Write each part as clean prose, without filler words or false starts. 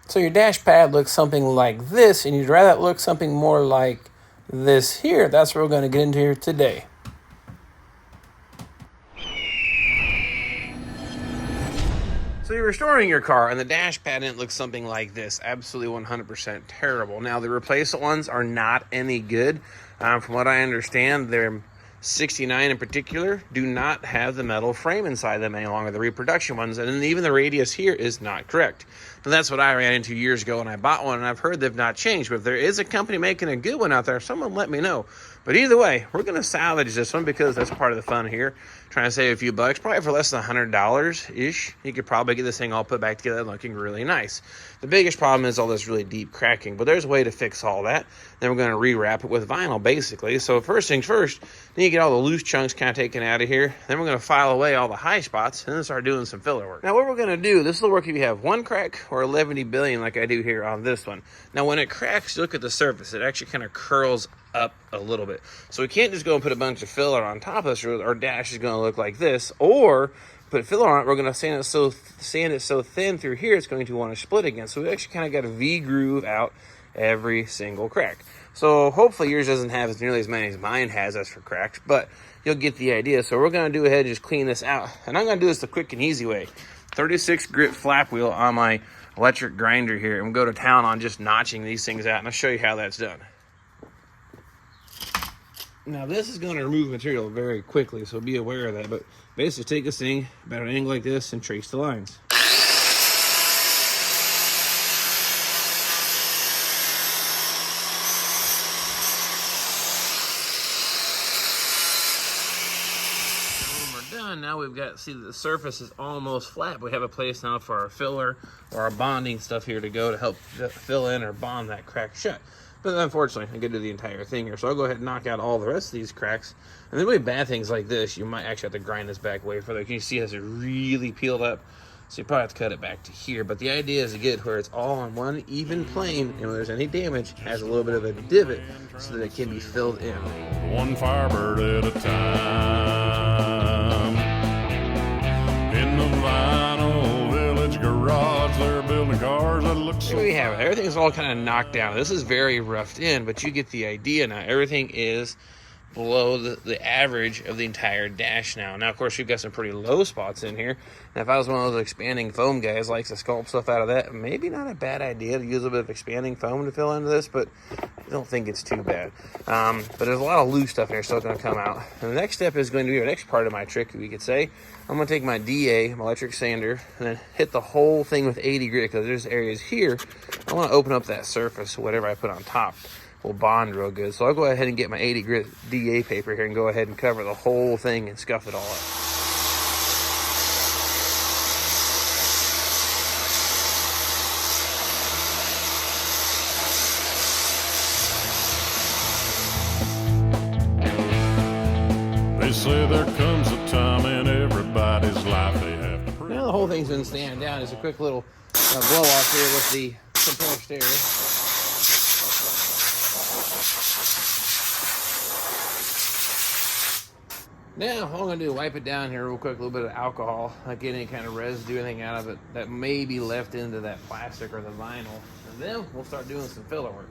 So your dash pad looks something like this, and you'd rather it look something more like this here. That's what we're going to get into here today. So you're restoring your car, and the dash pad didn't look something like this. Absolutely 100% terrible. Now, the replacement ones are not any good. From what I understand, they're 69 in particular do not have the metal frame inside them any longer, the reproduction ones, and even the radius here is not correct. But that's what I ran into years ago when I bought one, and I've heard they've not changed. But if there is a company making a good one out there, someone let me know. But either way, we're going to salvage this one because that's part of the fun here. Trying to save a few bucks, probably for less than $100-ish. You could probably get this thing all put back together looking really nice. The biggest problem is all this really deep cracking, but there's a way to fix all that. Then we're going to rewrap it with vinyl, basically. So first things first, then you get all the loose chunks kind of taken out of here. Then we're going to file away all the high spots and then start doing some filler work. Now what we're going to do, this will work if you have one crack or 11 billion like I do here on this one. Now when it cracks, look at the surface. It actually kind of curls up a little bit. So we can't just go and put a bunch of filler on top of this, or our dash is going to look like this. Or put filler on it, we're going to sand it so thin through here, it's going to want to split again. So we actually kind of got a V-groove out every single crack. So hopefully yours doesn't have as nearly as many as mine has as for cracks, but you'll get the idea. So we're going to do ahead and just clean this out. And I'm going to do this the quick and easy way. 36 grit flap wheel on my electric grinder here, and we'll go to town on just notching these things out, and I'll show you how that's done. Now this is going to remove material very quickly, so be aware of that. But basically take this thing about an angle like this and trace the lines. And when we're done, now we've got, see that the surface is almost flat. We have a place now for our filler or our bonding stuff here to go to help fill in or bond that crack shut. But unfortunately, I could do the entire thing here. So I'll go ahead and knock out all the rest of these cracks. And then really bad things like this, you might actually have to grind this back way further. Can you see it has it really peeled up? So you probably have to cut it back to here. But the idea is to get where it's all on one even plane, and when there's any damage, it has a little bit of a divot so that it can be filled in. One firebird at a time. In the vinyl village garage, they're building cars that look so. Here we have it. Everything's all kind of knocked down. This is very roughed in, but you get the idea now. Everything is below the average of the entire dash now. Now, of course, we've got some pretty low spots in here. And if I was one of those expanding foam guys likes to sculpt stuff out of that, maybe not a bad idea to use a bit of expanding foam to fill into this, but I don't think it's too bad. But there's a lot of loose stuff here still going to come out. And the next step is going to be our next part of my trick, we could say. I'm going to take my DA, my electric sander, and then hit the whole thing with 80 grit, because there's areas here I want to open up that surface, so whatever I put on top will bond real good. So I'll go ahead and get my 80 grit DA paper here and go ahead and cover the whole thing and scuff it all up. They say there comes a time in everybody's life they have to. Now the whole thing's been standing down. There's a quick little blow off here with the compressed air. Now, all I'm going to do is wipe it down here real quick, a little bit of alcohol, not get any kind of residue, anything out of it that may be left into that plastic or the vinyl. And then we'll start doing some filler work.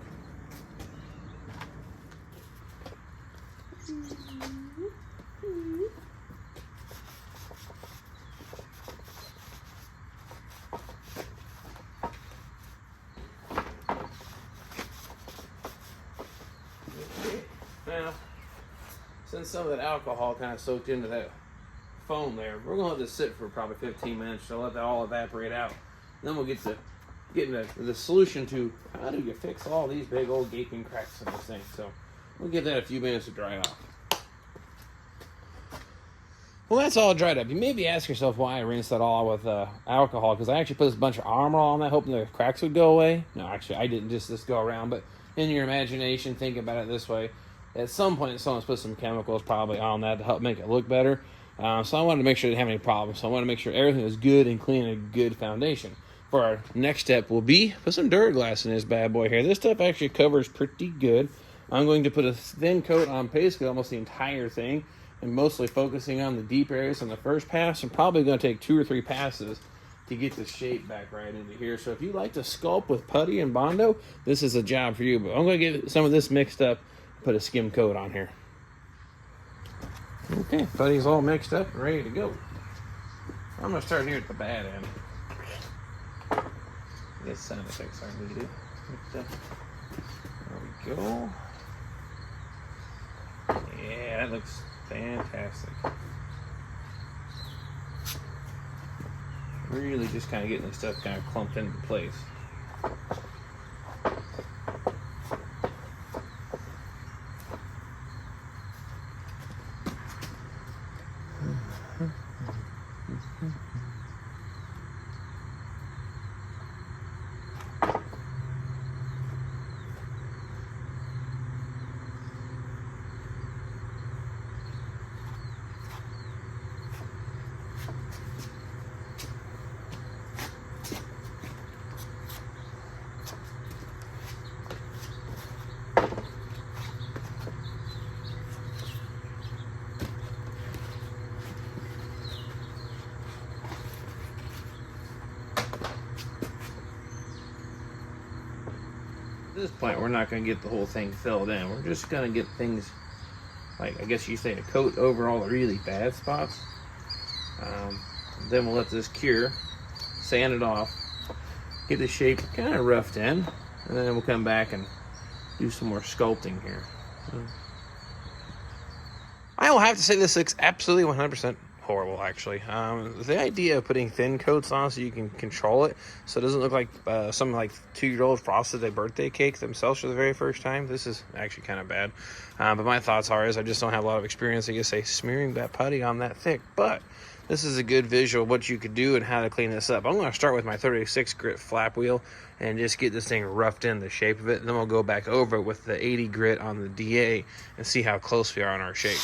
Now, since some of that alcohol kind of soaked into that foam there, we're going to let this sit for probably 15 minutes to let that all evaporate out. Then we'll get to getting the solution to how do you fix all these big old gaping cracks in this thing. So we'll give that a few minutes to dry off. Well, that's all dried up. You may be asking yourself why I rinsed that all with alcohol, because I actually put this bunch of Armor All on that hoping the cracks would go away. No, actually, I didn't just this go around, but in your imagination, think about it this way. At some point, someone's put some chemicals probably on that to help make it look better. So I wanted to make sure it didn't have any problems. So I wanted to make sure everything was good and clean and a good foundation. For our next step will be put some Duraglass in this bad boy here. This stuff actually covers pretty good. I'm going to put a thin coat on basically almost the entire thing, and mostly focusing on the deep areas on the first pass. I'm probably going to take 2 or 3 passes to get the shape back right into here. So if you like to sculpt with putty and Bondo, this is a job for you. But I'm going to get some of this mixed up, put a skim coat on here. Okay, putty's all mixed up and ready to go. I'm going to start here at the bad end. This sound effects are needed. There we go. Yeah, that looks fantastic. Really just kind of getting this stuff kind of clumped into place. At this point, we're not going to get the whole thing filled in. We're just going to get things, like, I guess you say, a coat over all the really bad spots. Then we'll let this cure, sand it off, get the shape kind of roughed in, and then we'll come back and do some more sculpting here. I will have to say this looks absolutely 100% horrible, actually. The idea of putting thin coats on so you can control it, so it doesn't look like some like 2-year-old frosted a birthday cake themselves for the very first time. This is actually kind of bad. But my thoughts are I just don't have a lot of experience, I guess, say, smearing that putty on that thick. But this is a good visual of what you could do and how to clean this up. I'm going to start with my 36 grit flap wheel and just get this thing roughed in the shape of it. And then we'll go back over it with the 80 grit on the DA and see how close we are on our shape.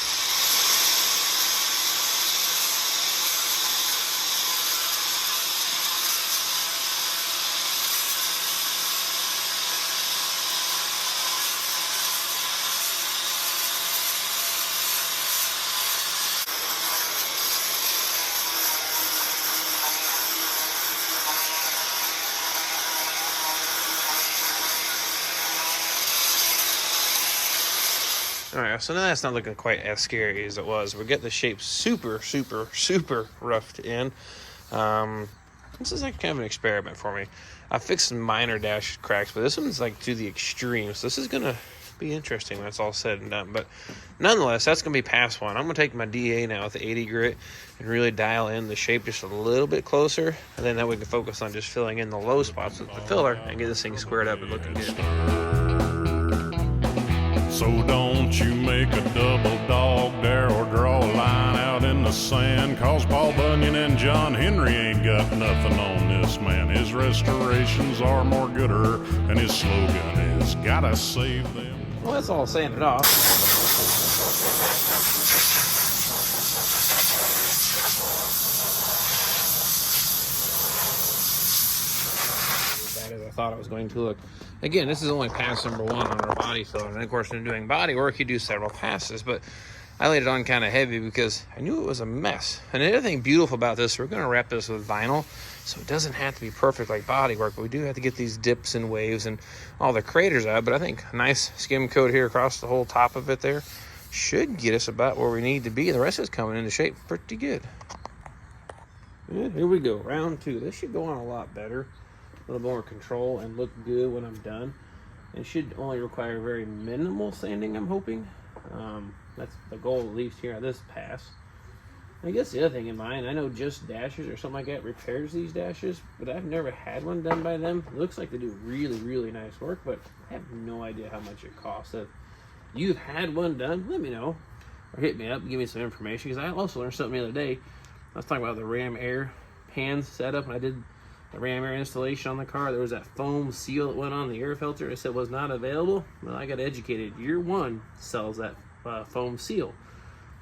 Alright, so now that's not looking quite as scary as it was. We're getting the shape super roughed in. This is like kind of an experiment for me. I fixed some minor dash cracks, but this one's like to the extreme. So this is going to be interesting when it's all said and done. But nonetheless, that's going to be pass one. I'm going to take my DA now with the 80 grit and really dial in the shape just a little bit closer. And then that we can focus on just filling in the low spots with the filler and get this thing squared up and looking good. So don't you make a double dog dare or draw a line out in the sand, 'cause Paul Bunyan and John Henry ain't got nothing on this man. His restorations are more gooder, and his slogan is gotta save them. Well, that's all sanded off. As bad as I thought it was going to look. Again, this is only pass number 1 on our body filler. And of course, when doing body work, you do several passes. But I laid it on kind of heavy because I knew it was a mess. And the other thing beautiful about this, we're going to wrap this with vinyl. So it doesn't have to be perfect like body work. But we do have to get these dips and waves and all the craters out. But I think a nice skim coat here across the whole top of it there should get us about where we need to be. The rest is coming into shape pretty good. And here we go, round 2. This should go on a lot better. A little more control and look good when I'm done. It should only require very minimal sanding, I'm hoping. That's the goal, at least here on this pass. I guess the other thing in mind, I know Just Dashes or something like that repairs these dashes, but I've never had one done by them. It looks like they do really nice work, but I have no idea how much it costs. If you've had one done, let me know. Or hit me up, give me some information, because I also learned something the other day. I was talking about the Ram Air pan setup, and I did the Ram Air installation on the car. There was that foam seal that went on the air filter. It said was not available. Well, I got educated. Year One sells that foam seal.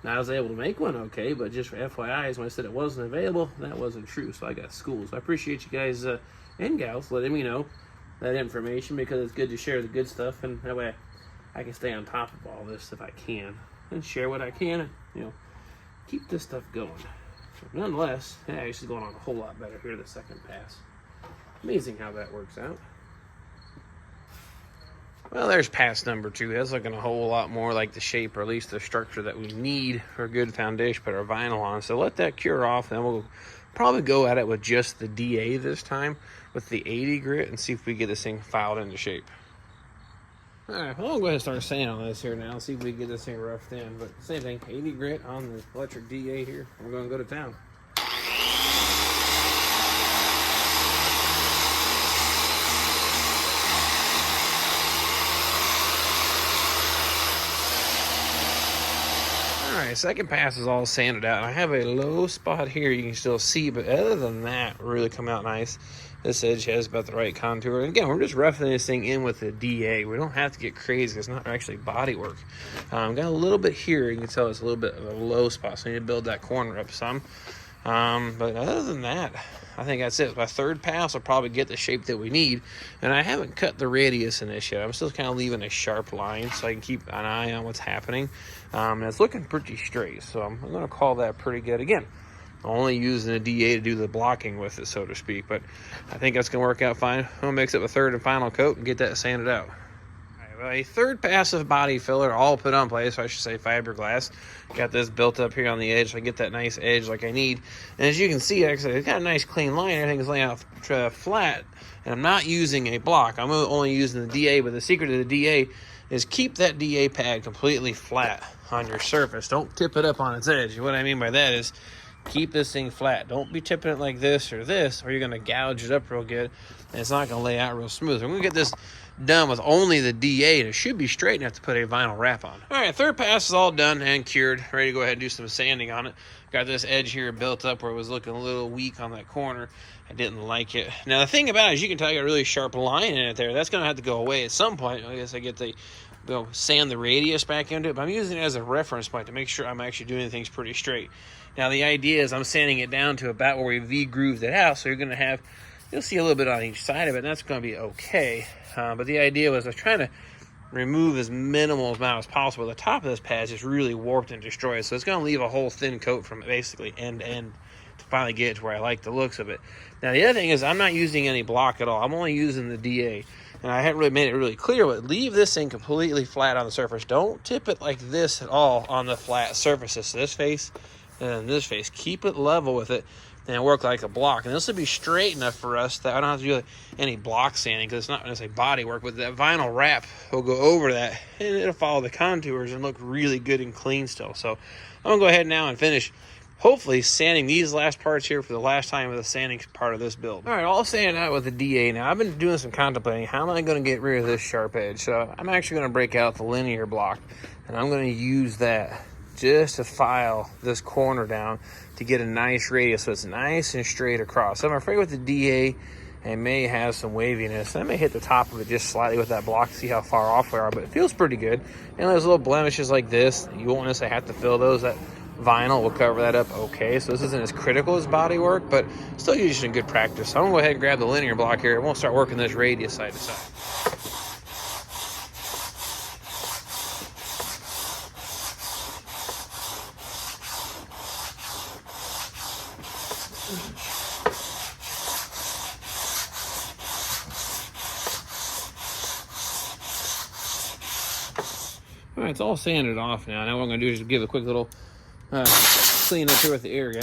Now, I was able to make one okay, but just for FYIs, when I said it wasn't available, that wasn't true. So I got schooled. So I appreciate you guys and gals letting me know that information, because it's good to share the good stuff, and that way I can stay on top of all this if I can, and share what I can, and, you know, keep this stuff going. Nonetheless, yeah, it's going on a whole lot better here the second pass. Amazing how that works out. Well, there's pass number 2. That's looking a whole lot more like the shape, or at least the structure that we need for a good foundation, put our vinyl on. So let that cure off, then we'll probably go at it with just the DA this time with the 80 grit and see if we get this thing filed into shape. All right, well, I'll go ahead and start sanding on this here now, see if we can get this thing roughed in. But same thing, 80 grit on the electric DA here. We're going to go to town. All right, second pass is all sanded out. I have a low spot here you can still see, but other than that, really come out nice. This edge has about the right contour. And again, we're just roughing this thing in with the DA. We don't have to get crazy. It's not actually body work. Got a little bit here. You can tell it's a little bit of a low spot, so I need to build that corner up some. But other than that, I think that's it. My third pass will probably get the shape that we need. And I haven't cut the radius in this yet. I'm still kind of leaving a sharp line so I can keep an eye on what's happening. And it's looking pretty straight, so I'm going to call that pretty good. Again, only using the DA to do the blocking with it, so to speak. But I think that's going to work out fine. I'm going to mix it with third and final coat and get that sanded out. Well, a third pass of body filler all put on place, so I should say fiberglass. Got this built up here on the edge so I get that nice edge like I need. And as you can see, actually, it's got a nice clean line. Everything's laying out flat, and I'm not using a block. I'm only using the DA, but the secret of the DA is keep that DA pad completely flat on your surface. Don't tip it up on its edge. What I mean by that is keep this thing flat. Don't be tipping it like this, or you're going to gouge it up real good, and it's not going to lay out real smooth. I'm going to get this done with only the DA, and it should be straight enough to put a vinyl wrap on. All right, third pass is all done and cured. Ready to go ahead and do some sanding on it. Got this edge here built up where it was looking a little weak on that corner. I didn't like it. Now, the thing about it is you can tell you got a really sharp line in it there. That's going to have to go away at some point. I guess I get the sand the radius back into it, but I'm using it as a reference point to make sure I'm actually doing things pretty straight. Now, the idea is I'm sanding it down to about where we V-grooved it out, so you'll see a little bit on each side of it, and that's going to be okay. But the idea was I was trying to remove as minimal amount as possible. The top of this pad is just really warped and destroyed, so it's going to leave a whole thin coat from basically end to end to finally get to where I like the looks of it. Now, the other thing is I'm not using any block at all. I'm only using the DA, and I haven't really made it really clear, but leave this thing completely flat on the surface. Don't tip it like this at all on the flat surfaces. So this face and this face, keep it level with it and work like a block. And this will be straight enough for us that I don't have to do any block sanding, because it's not necessarily body work, but that vinyl wrap will go over that and it'll follow the contours and look really good and clean still. So I'm gonna go ahead now and finish hopefully sanding these last parts here for the last time with the sanding part of this build. All right, all sanded out with the DA now. I've been doing some contemplating. How am I going to get rid of this sharp edge? So I'm actually going to break out the linear block, and I'm going to use that just to file this corner down to get a nice radius so it's nice and straight across. So I'm afraid with the DA, it may have some waviness. I may hit the top of it just slightly with that block to see how far off we are, but it feels pretty good. And there's little blemishes like this. You won't necessarily have to fill those. That vinyl will cover that up okay, so this isn't as critical as body work, but still using good practice. So I'm gonna go ahead and grab the linear block here. I won't start working this radius side to side. All right, it's all sanded off now. Now what I'm gonna do is give a quick little clean up here with the air gun.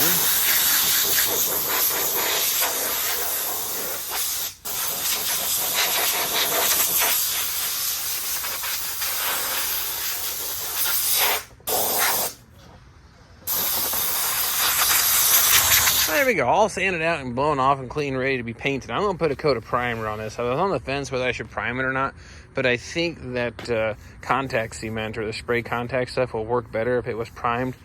There we go, all sanded out and blown off and clean, ready to be painted. I'm gonna put a coat of primer on this. I was on the fence whether I should prime it or not, but I think that contact cement or the spray contact stuff will work better if it was primed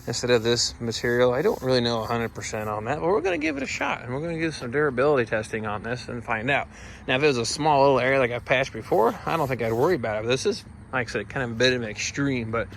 instead of this material. I don't really know 100% on that, but we're going to give it a shot, and we're going to do some durability testing on this and find out. Now, if it was a small little area like I've patched before, I don't think I'd worry about it. But this is like I said, kind of a bit of an extreme, but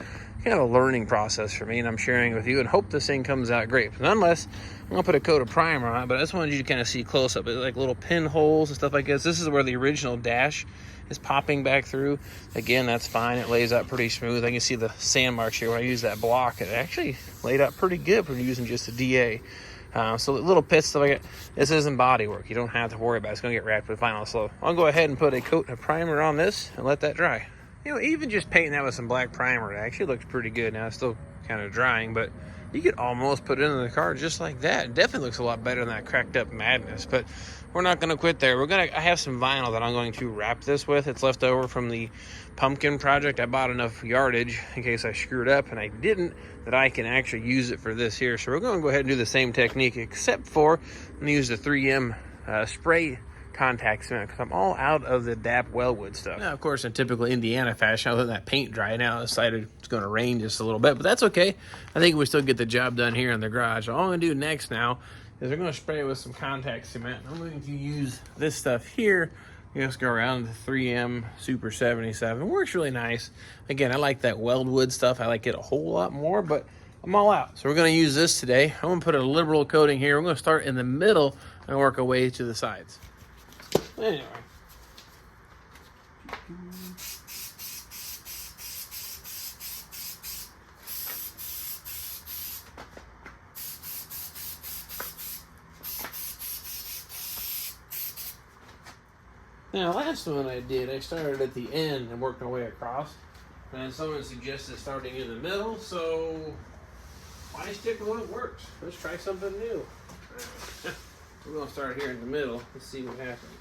kind of a learning process for me, and I'm sharing it with you and hope this thing comes out great. But nonetheless, I'm gonna put a coat of primer on it, but I just wanted you to kind of see close up. It's like little pinholes and stuff like this. This is where the original dash is popping back through. Again, that's fine. It lays out pretty smooth. I can see the sand marks here where I use that block. It actually laid out pretty good for using just a DA. So little pits, stuff like that. This isn't body work. You don't have to worry about it. It's gonna get wrapped with vinyl. So I'll go ahead and put a coat of primer on this and let that dry. You know, even just painting that with some black primer, it actually looks pretty good. Now it's still kind of drying, but you could almost put it into the car just like that. It definitely looks a lot better than that cracked up madness, but we're not going to quit there. I have some vinyl that I'm going to wrap this with. It's left over from the pumpkin project. I bought enough yardage in case I screwed up, and I didn't, that I can actually use it for this here. So we're going to go ahead and do the same technique, except for I'm going to use the 3M spray contact cement, because I'm all out of the DAP Wellwood stuff. Now, of course, in typical Indiana fashion, I'll let that paint dry. Now I decided it's going to rain just a little bit, but that's okay. I think we still get the job done here in the garage. All I'm going to do next now is we're going to spray it with some contact cement. I'm going to use this stuff here. You just go around the 3M Super 77. It works really nice. Again, I like that Weldwood stuff. I like it a whole lot more, but I'm all out. So we're going to use this today. I'm going to put a liberal coating here. We're going to start in the middle and work our way to the sides. Anyway. Now, last one I did, I started at the end and worked my way across. And someone suggested starting in the middle, so why stick with what works? Let's try something new. We're going to start here in the middle. Let's see what happens.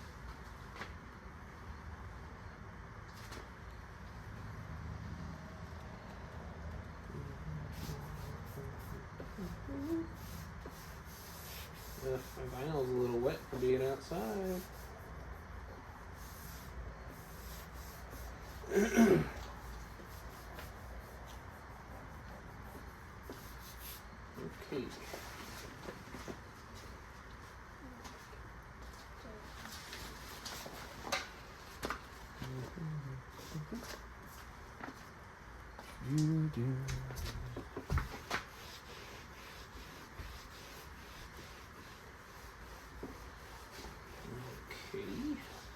My vinyl's a little wet for being outside. Okay.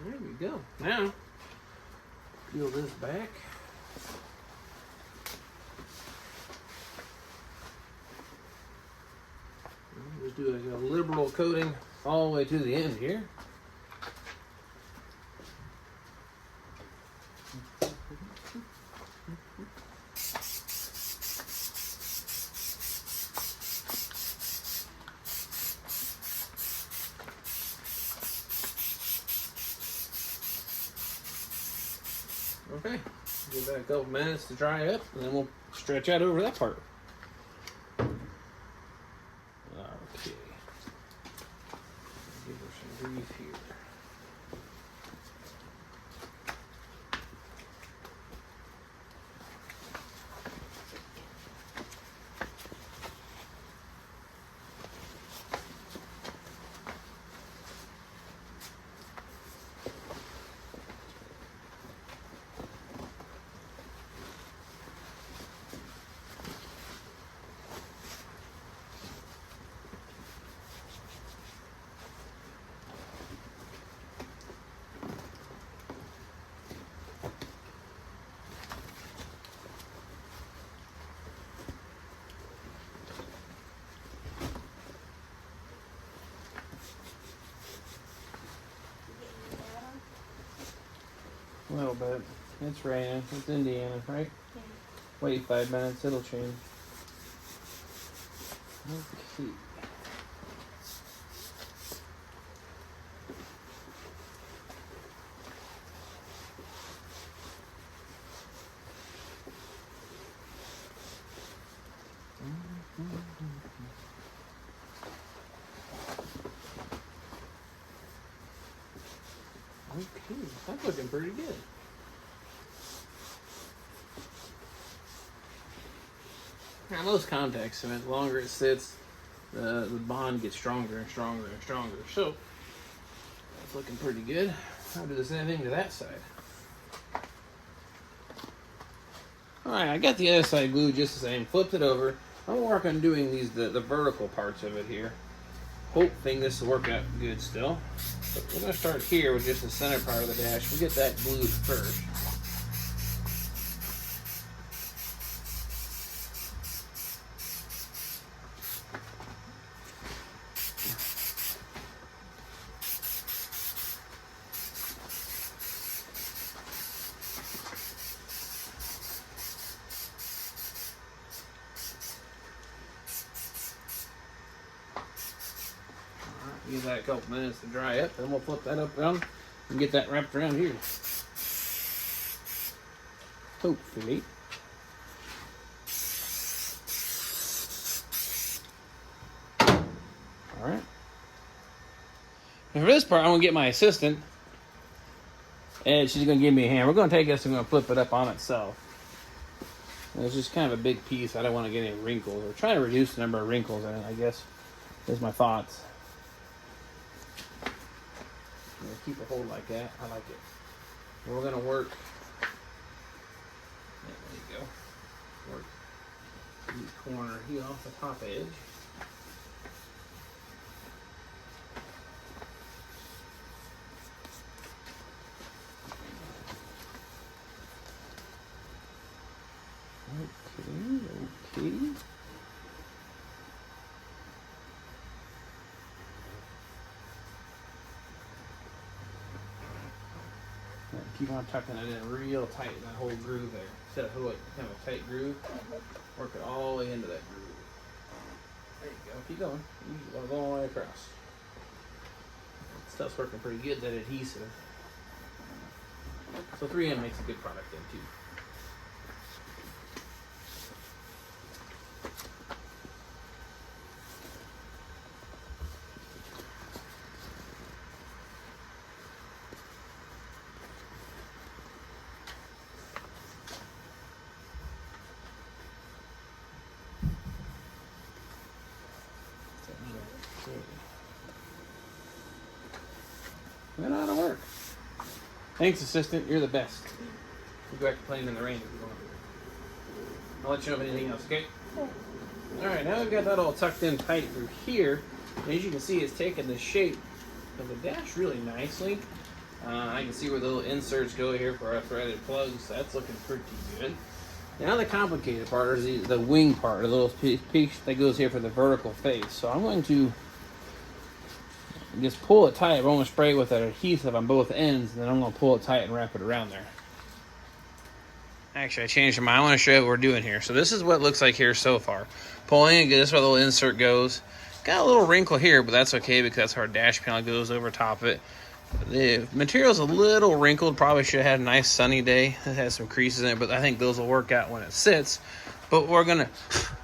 There we go. Now, peel this back. Just do a liberal coating all the way to the end here. Okay, give that a couple minutes to dry up, and then we'll stretch out over that part. Okay, give her some grief here. A little bit. It's raining. It's Indiana, right? Yeah. Wait 5 minutes. It'll change. Okay. Okay, that's looking pretty good. Now, most contact cement, the longer it sits, the bond gets stronger and stronger and stronger. So, that's looking pretty good. I'll do the same thing to that side. All right, I got the other side glued just the same. Flipped it over. I'm gonna work on doing the vertical parts of it here. Hoping this will work out good still. But we're gonna start here with just the center part of the dash. We'll get that glued first. Give that a couple minutes to dry up, then we'll flip that up around and get that wrapped around here. Hopefully. Alright. And for this part, I'm going to get my assistant, and she's going to give me a hand. We're going to take this and we're going to flip it up on itself. And it's just kind of a big piece. I don't want to get any wrinkles. We're trying to reduce the number of wrinkles in it, I guess, is my thoughts. Keep a hold like that. I like it. And we're going to work. There you go. Work the corner here off the top edge. Okay. Keep on tucking it in real tight, that whole groove there. Instead of kind of a tight groove, work it all the way into that groove. There you go. Keep going. You go all the way across. Stuff's working pretty good, that adhesive. So 3M makes a good product then too. That ought to work. Thanks, assistant. You're the best. We'll go back to playing in the rain if you want. I'll let you know if anything else, okay? Alright, now we've got that all tucked in tight through here. And as you can see, it's taking the shape of the dash really nicely. I can see where the little inserts go here for our threaded plugs. That's looking pretty good. Now the complicated part is the wing part, the little piece that goes here for the vertical face. So I'm going to just pull it tight. I'm going to spray it with that adhesive on both ends, and then I'm going to pull it tight and wrap it around there. Actually, I changed my mind. I want to show you what we're doing here. So this is what it looks like here so far. Pulling it, this is where the little insert goes. Got a little wrinkle here, but that's okay because that's where our dash panel goes over top of it. The material's a little wrinkled. Probably should have had a nice sunny day. It has some creases in it, but I think those will work out when it sits. But what we're going to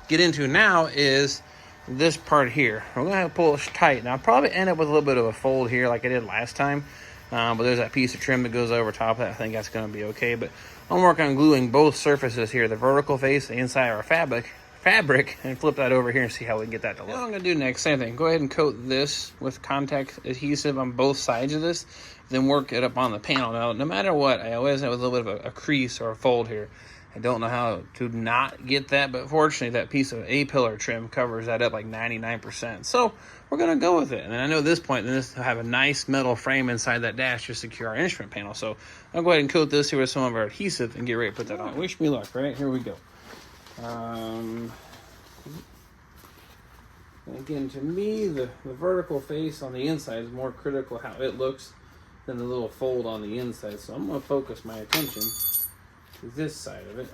get into now is this part here. We're going to have to pull it tight. Now, I'll probably end up with a little bit of a fold here like I did last time. But there's that piece of trim that goes over top of that. I think that's going to be okay. But I'm working on gluing both surfaces here. The vertical face, the inside of our fabric, and flip that over here and see how we can get that to look. What I'm going to do next, same thing. Go ahead and coat this with contact adhesive on both sides of this. Then work it up on the panel. Now, no matter what, I always have a little bit of a crease or a fold here. I don't know how to not get that, but fortunately that piece of A-pillar trim covers that up like 99%. So we're going to go with it. And I know at this point, this will have a nice metal frame inside that dash to secure our instrument panel. So I'll go ahead and coat this here with some of our adhesive and get ready to put that on. Wish me luck, right? Here we go. Again, to me, the vertical face on the inside is more critical how it looks than the little fold on the inside. So I'm going to focus my attention to this side of it.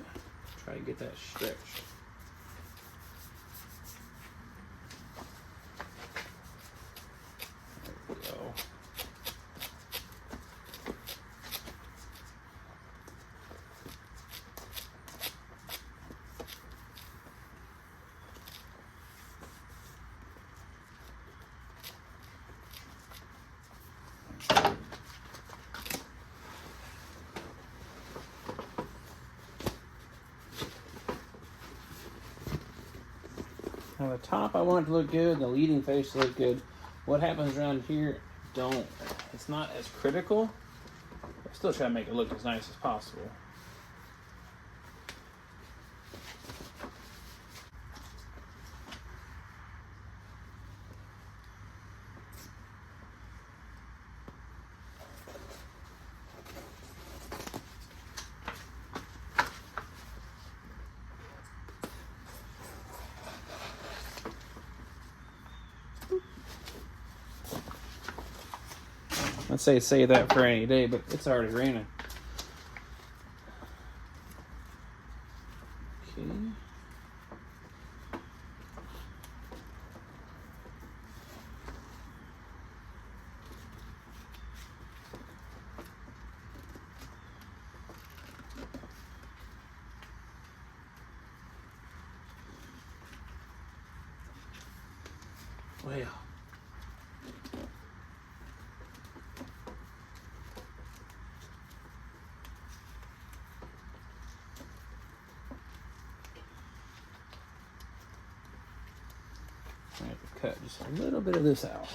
Try to get that stretched. There we go. Now the top I want it to look good, the leading face to look good. What happens around here, it's not as critical. I still try to make it look as nice as possible. Let's say save that for any day, but it's already raining. Okay. Well, I have to cut just a little bit of this out.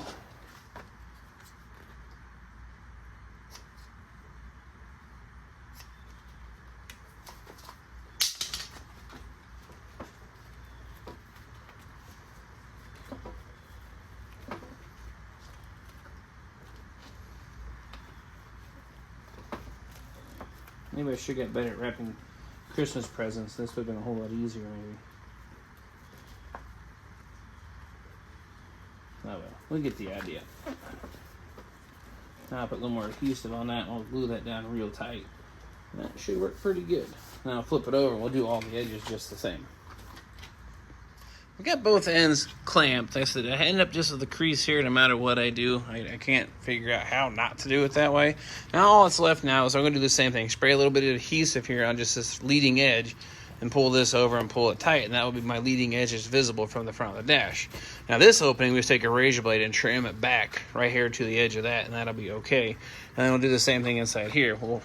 Maybe I should get better at wrapping Christmas presents. This would have been a whole lot easier, maybe. Oh well, we'll get the idea. Now I'll put a little more adhesive on that and I'll glue that down real tight. And that should work pretty good. Now I'll flip it over and we'll do all the edges just the same. I've got both ends clamped. Like I said, I end up just with the crease here no matter what I do. I can't figure out how not to do it that way. Now all that's left now is I'm going to do the same thing. Spray a little bit of adhesive here on just this leading edge and pull this over and pull it tight, and that will be my leading edge is visible from the front of the dash. Now this opening, we just take a razor blade and trim it back right here to the edge of that, and that'll be okay. And then we'll do the same thing inside here. We'll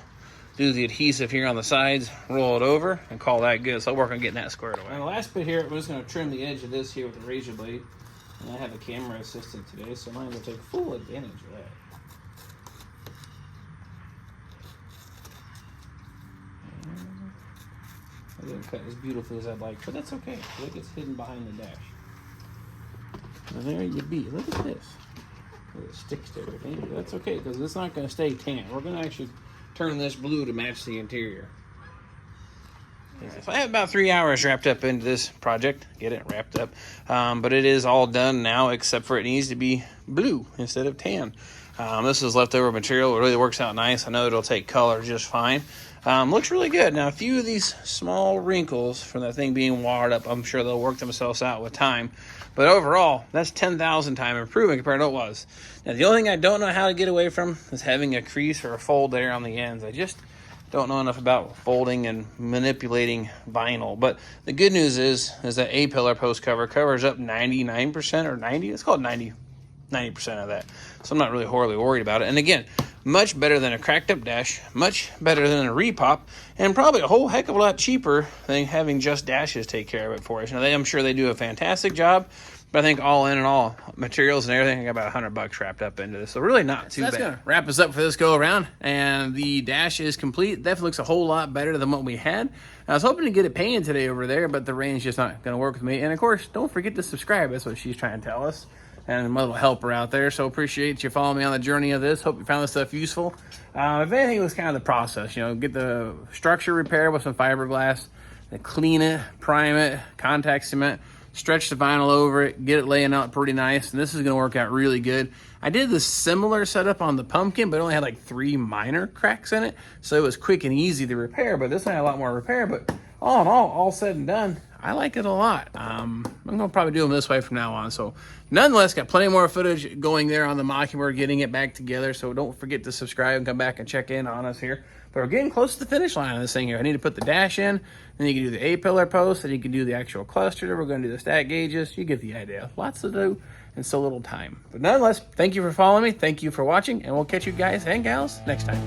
do the adhesive here on the sides, roll it over, and call that good. So I'll work on getting that squared away. And the last bit here, we're just going to trim the edge of this here with a razor blade. And I have a camera assistant today, so mine will take full advantage of that. I didn't cut as beautifully as I'd like, but that's okay. It gets hidden behind the dash. And there you be. Look at this. It sticks to everything. That's okay, because it's not going to stay tan. We're going to actually turn this blue to match the interior. So I have about 3 hours wrapped up into this project. Get it wrapped up. But it is all done now, except for it needs to be blue instead of tan. This is leftover material. It really works out nice. I know it'll take color just fine. Looks really good. Now, a few of these small wrinkles from that thing being wired up, I'm sure they'll work themselves out with time. But overall, that's 10,000 time improvement compared to what it was. Now, the only thing I don't know how to get away from is having a crease or a fold there on the ends. I just don't know enough about folding and manipulating vinyl. But the good news is that A-pillar post cover covers up 99% or 90. It's called 90% of that. So I'm not really horribly worried about it. And again, much better than a cracked up dash, much better than a repop, and probably a whole heck of a lot cheaper than having just dashes take care of it for us. Now, I'm sure they do a fantastic job, but I think all in and all, materials and everything, I got about $100 wrapped up into this. So really not too bad. That's going to wrap us up for this go around. And the dash is complete. Definitely looks a whole lot better than what we had. I was hoping to get it painted today over there, but the rain's just not going to work with me. And of course, don't forget to subscribe. That's what she's trying to tell us. And my little helper out there. So appreciate you following me on the journey of this. Hope you found this stuff useful. If anything, it was kind of the process. You know, get the structure repaired with some fiberglass, then clean it, prime it, contact cement, stretch the vinyl over it, get it laying out pretty nice. And this is going to work out really good. I did the similar setup on the pumpkin, but it only had like 3 minor cracks in it. So it was quick and easy to repair, but this one had a lot more repair. But all in all said and done, I like it a lot. I'm going to probably do them this way from now on. So nonetheless, got plenty more footage going there on the Mockingbird, getting it back together. So don't forget to subscribe and come back and check in on us here. But we're getting close to the finish line on this thing here. I need to put the dash in, then you can do the A-pillar post, then you can do the actual cluster. We're going to do the stack gauges. You get the idea. Lots to do and so little time. But nonetheless, thank you for following me. Thank you for watching, and we'll catch you guys and gals next time.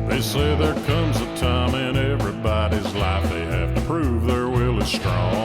They say there comes a time in everybody's life they have to prove their will is strong.